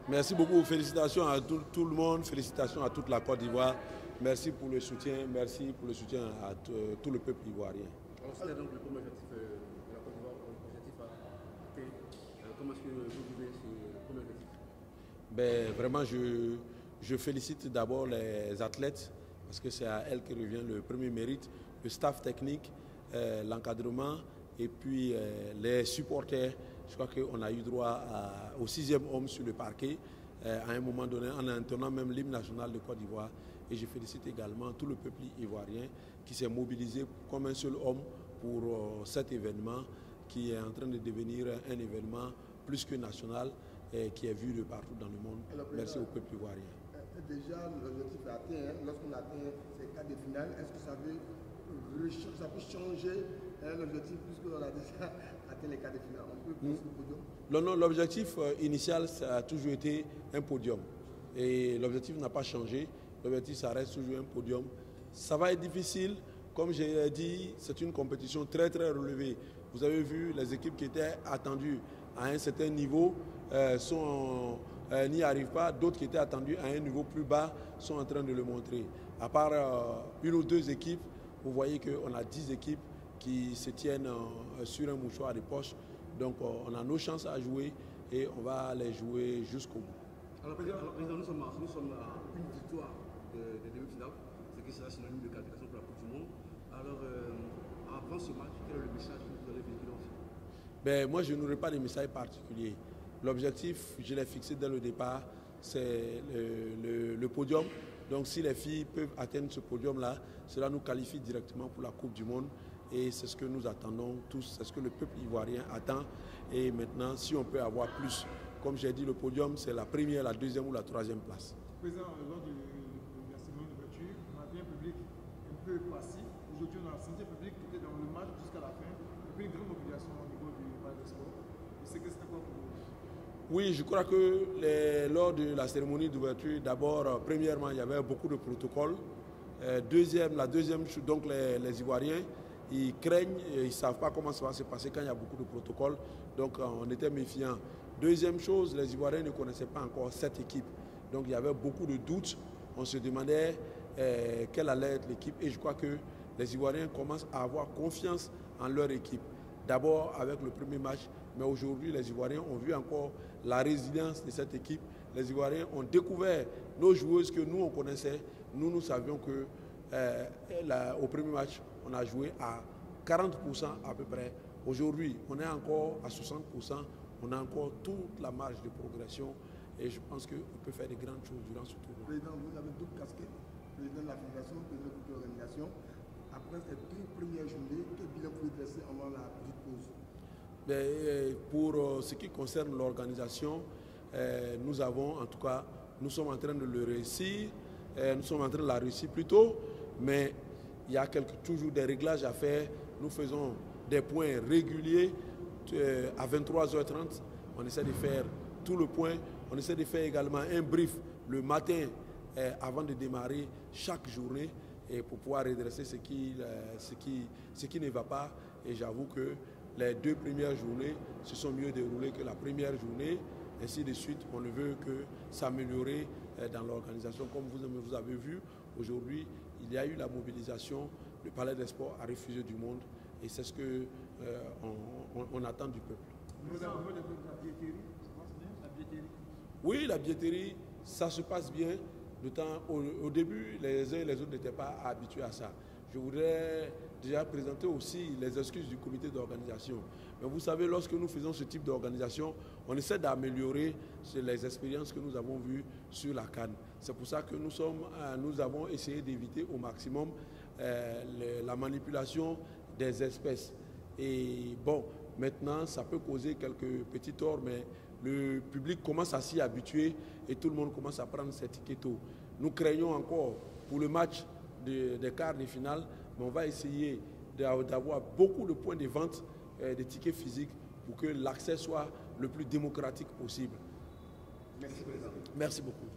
Merci beaucoup. Félicitations à tout le monde. Félicitations à toute la Côte d'Ivoire. Merci pour le soutien. Merci pour le soutien à tout le peuple ivoirien. Alors, c'était donc le premier objectif de la Côte d'Ivoire, objectif à atteindre. Comment est-ce que vous vivez ce premier objectif? Ben, vraiment, je félicite d'abord les athlètes parce que c'est à elles que revient le premier mérite, le staff technique, l'encadrement et puis les supporters. Je crois qu'on a eu droit au 6e homme sur le parquet à un moment donné en entonnant même l'hymne national de Côte d'Ivoire. Et je félicite également tout le peuple ivoirien qui s'est mobilisé comme un seul homme pour cet événement qui est en train de devenir un événement plus que national et qui est vu de partout dans le monde. Merci au peuple ivoirien. Déjà, l'objectif est atteint. Lorsqu'on atteint ces quarts de finale, est-ce que ça peut changer l'objectif puisqu'on a déjà atteint les quarts de finale? On peut penser au podium? Non, l'objectif initial, ça a toujours été un podium. Et l'objectif n'a pas changé. L'objectif, ça reste toujours un podium. Ça va être difficile. Comme j'ai dit, c'est une compétition très relevée. Vous avez vu, les équipes qui étaient attendues à un certain niveau n'y arrivent pas. D'autres qui étaient attendues à un niveau plus bas sont en train de le montrer. À part une ou deux équipes, vous voyez qu'on a 10 équipes qui se tiennent sur un mouchoir de poche. Donc on a nos chances à jouer et on va les jouer jusqu'au bout. Alors, Président, nous sommes à une victoire de demi-finale, ce qui sera synonyme de qualification pour la Coupe du Monde. Alors, avant ce match, quel est le message que vous allez véhiculer aussi? Ben, moi, je n'aurai pas de message particulier. L'objectif, je l'ai fixé dès le départ, c'est le podium. Donc, si les filles peuvent atteindre ce podium-là, cela nous qualifie directement pour la Coupe du Monde. Et c'est ce que nous attendons tous, c'est ce que le peuple ivoirien attend. Et maintenant, si on peut avoir plus, comme j'ai dit, le podium, c'est la première, la deuxième ou la troisième place. Président, lors de la cérémonie d'ouverture, on a vu un public un peu passif. Aujourd'hui, on a senti un public qui était dans le match jusqu'à la fin. Et puis une grande mobilisation au niveau du palais des sports. Je sais que c'était quoi pour vous? Oui, je crois que lors de la cérémonie d'ouverture, d'abord, premièrement, il y avait beaucoup de protocoles. La deuxième, donc les Ivoiriens, ils craignent, ils ne savent pas comment ça va se passer quand il y a beaucoup de protocoles. Donc on était méfiants. Deuxième chose, les Ivoiriens ne connaissaient pas encore cette équipe. Donc il y avait beaucoup de doutes. On se demandait quelle allait être l'équipe. Et je crois que les Ivoiriens commencent à avoir confiance en leur équipe. D'abord avec le premier match, mais aujourd'hui les Ivoiriens ont vu encore la résilience de cette équipe. Les Ivoiriens ont découvert nos joueuses que nous on connaissait. Nous savions que au premier match, on a joué à 40% à peu près. Aujourd'hui, on est encore à 60%. On a encore toute la marge de progression et je pense qu'on peut faire de grandes choses durant ce tournoi. Président, vous avez double casquette, président de la Fédération, président de l'organisation. Après ces 2 premières journées, quel bilan vous pouvez dresser avant la petite pause? Pour ce qui concerne l'organisation, nous avons en tout cas, nous sommes en train de le réussir, nous sommes en train de la réussir plutôt, mais il y a toujours des réglages à faire. Nous faisons des points réguliers à 23h30. On essaie de faire tout le point. On essaie de faire également un brief le matin avant de démarrer chaque journée et pour pouvoir redresser ce qui ne va pas. Et j'avoue que les 2 premières journées se sont mieux déroulées que la première journée. Ainsi de suite, on ne veut que s'améliorer dans l'organisation. Comme vous avez vu, aujourd'hui, il y a eu la mobilisation. Le Palais des Sports a refusé du monde et c'est ce qu'on attend du peuple. Vous avez de la billetterie, la billetterie? Oui, la billetterie, ça se passe bien. Au début, les uns et les autres n'étaient pas habitués à ça. Je voudrais déjà présenter aussi les excuses du comité d'organisation. Mais vous savez, lorsque nous faisons ce type d'organisation, on essaie d'améliorer les expériences que nous avons vues sur la CAN. C'est pour ça que nous avons essayé d'éviter au maximum la manipulation des espèces. Et bon, maintenant, ça peut causer quelques petits torts, mais le public commence à s'y habituer et tout le monde commence à prendre ces tickets tôt. Nous craignons encore pour le match des quarts de finale, mais on va essayer d'avoir beaucoup de points de vente des tickets physiques pour que l'accès soit le plus démocratique possible. Merci, Président. Merci beaucoup.